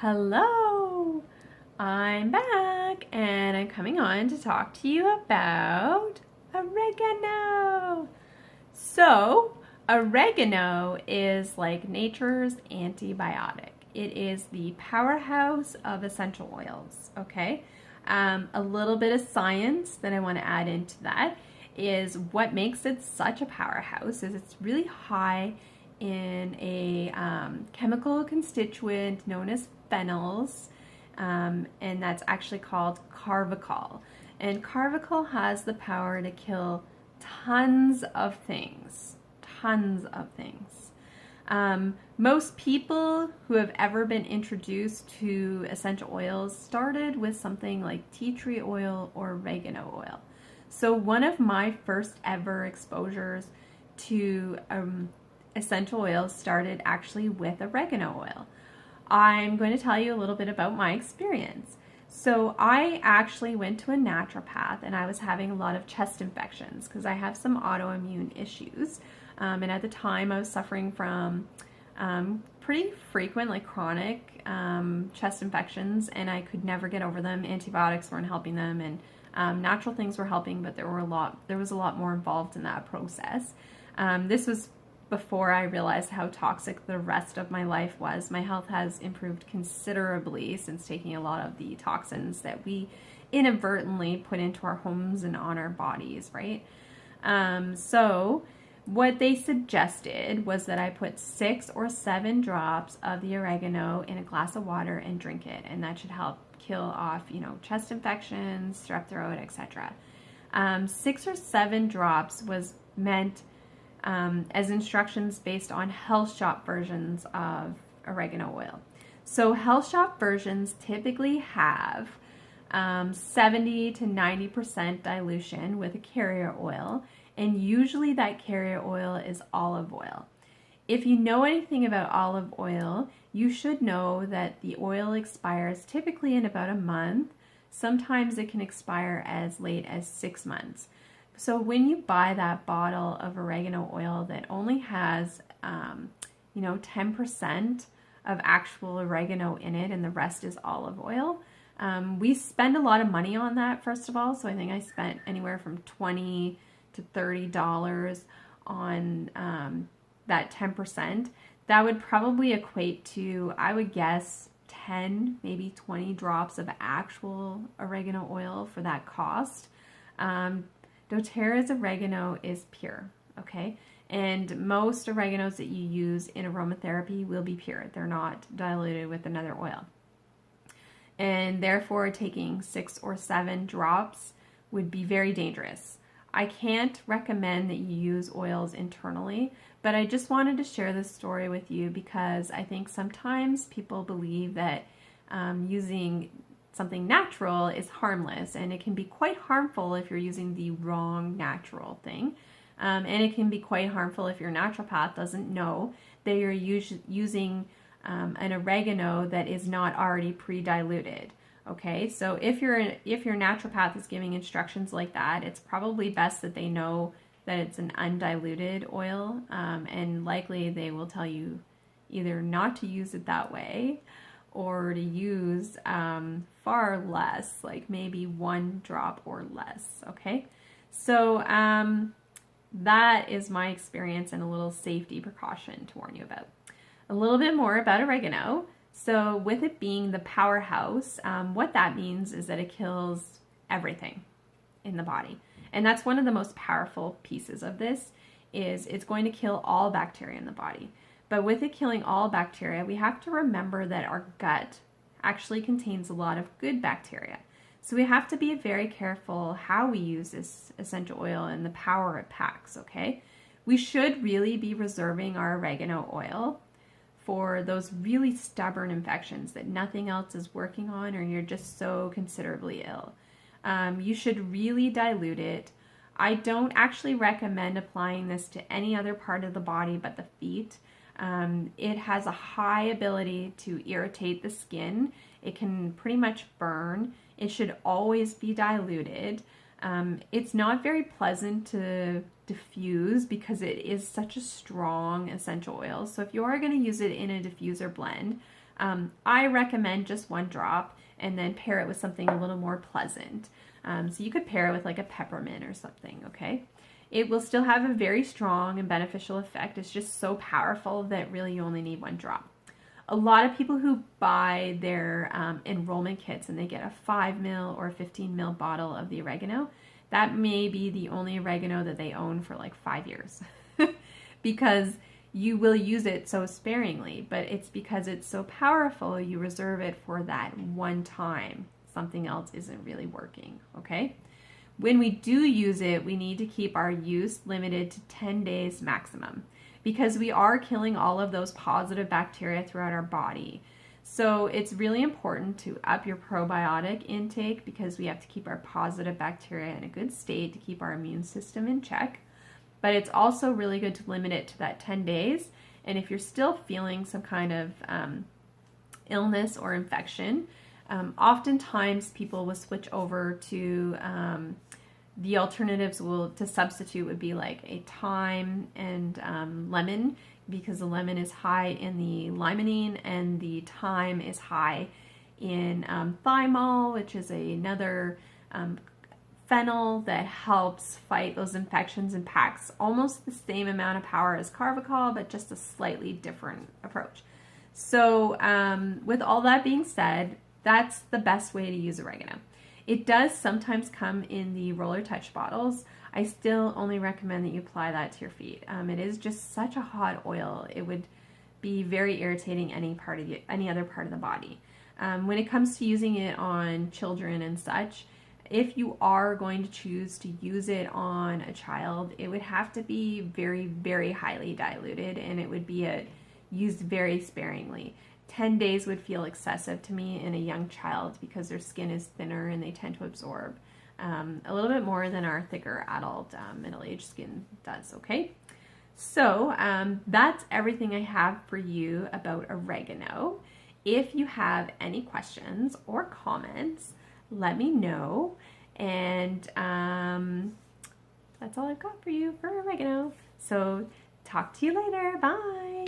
Hello, I'm back and I'm coming on to talk to you about oregano. So, oregano is like nature's antibiotic. It is the powerhouse of essential oils, okay? A little bit of science that I want to add into that is what makes it such a powerhouse is it's really high in a chemical constituent known as phenols, and that's actually called carvacol. And carvacol has the power to kill tons of things. Tons of things. Most people who have ever been introduced to essential oils started with something like tea tree oil or oregano oil. So one of my first ever exposures to essential oils started actually with oregano oil. I'm going to tell you a little bit about my experience. So I actually went to a naturopath and I was having a lot of chest infections because I have some autoimmune issues. And at the time I was suffering from pretty frequent, like chronic chest infections, and I could never get over them. Antibiotics weren't helping them, and natural things were helping, but there was a lot more involved in that process. This was before I realized how toxic the rest of my life was. My health has improved considerably since taking a lot of the toxins that we inadvertently put into our homes and on our bodies, right? So what they suggested was that I put 6 or 7 drops of the oregano in a glass of water and drink it, and that should help kill off, chest infections, strep throat, etc. 6 or 7 drops was meant as instructions based on health shop versions of oregano oil. So health shop versions typically have 70 to 90% dilution with a carrier oil, and usually that carrier oil is olive oil. If you know anything about olive oil, you should know that the oil expires typically in about a month. Sometimes it can expire as late as 6 months. So when you buy that bottle of oregano oil that only has, 10% of actual oregano in it and the rest is olive oil, we spend a lot of money on that, first of all. So I think I spent anywhere from $20 to $30 on that 10%. That would probably equate to, I would guess, 10, maybe 20 drops of actual oregano oil for that cost. doTERRA's oregano is pure, okay? And most oreganos that you use in aromatherapy will be pure. They're not diluted with another oil. And therefore, taking 6 or 7 drops would be very dangerous. I can't recommend that you use oils internally, but I just wanted to share this story with you because I think sometimes people believe that using something natural is harmless, and it can be quite harmful if you're using the wrong natural thing. And it can be quite harmful if your naturopath doesn't know that you're using an oregano that is not already pre-diluted. Okay, so if your naturopath is giving instructions like that, it's probably best that they know that it's an undiluted oil, and likely they will tell you either not to use it that way or to use far less, like maybe 1 drop or less, okay? So that is my experience and a little safety precaution to warn you about. A little bit more about oregano. So with it being the powerhouse, what that means is that it kills everything in the body. And that's one of the most powerful pieces of this, is it's going to kill all bacteria in the body. But with it killing all bacteria, we have to remember that our gut actually contains a lot of good bacteria. So we have to be very careful how we use this essential oil and the power it packs, okay? We should really be reserving our oregano oil for those really stubborn infections that nothing else is working on, or you're just so considerably ill. You should really dilute it. I don't actually recommend applying this to any other part of the body but the feet. It has a high ability to irritate the skin. It can pretty much burn. It should always be diluted. It's not very pleasant to diffuse because it is such a strong essential oil. So if you are going to use it in a diffuser blend, I recommend just 1 drop and then pair it with something a little more pleasant. So you could pair it with like a peppermint or something, okay? It will still have a very strong and beneficial effect. It's just so powerful that really you only need 1 drop. A lot of people who buy their enrollment kits and they get a 5 ml or 15 ml bottle of the oregano, that may be the only oregano that they own for like 5 years because you will use it so sparingly, but it's because it's so powerful, you reserve it for that one time. Something else isn't really working, okay? When we do use it, we need to keep our use limited to 10 days maximum because we are killing all of those positive bacteria throughout our body. So it's really important to up your probiotic intake because we have to keep our positive bacteria in a good state to keep our immune system in check. But it's also really good to limit it to that 10 days. And if you're still feeling some kind of illness or infection, oftentimes people will switch over to the alternatives to substitute would be like a thyme and lemon, because the lemon is high in the limonene and the thyme is high in thymol, which is another phenol that helps fight those infections and packs almost the same amount of power as carvacol, but just a slightly different approach. So with all that being said, that's the best way to use oregano. It does sometimes come in the roller touch bottles. I still only recommend that you apply that to your feet. It is just such a hot oil. It would be very irritating any other part of the body. When it comes to using it on children and such, if you are going to choose to use it on a child, it would have to be very, very highly diluted, and it would be used very sparingly. 10 days would feel excessive to me in a young child because their skin is thinner and they tend to absorb a little bit more than our thicker adult middle-aged skin does, okay? So that's everything I have for you about oregano. If you have any questions or comments, let me know. And that's all I've got for you for oregano. So talk to you later. Bye.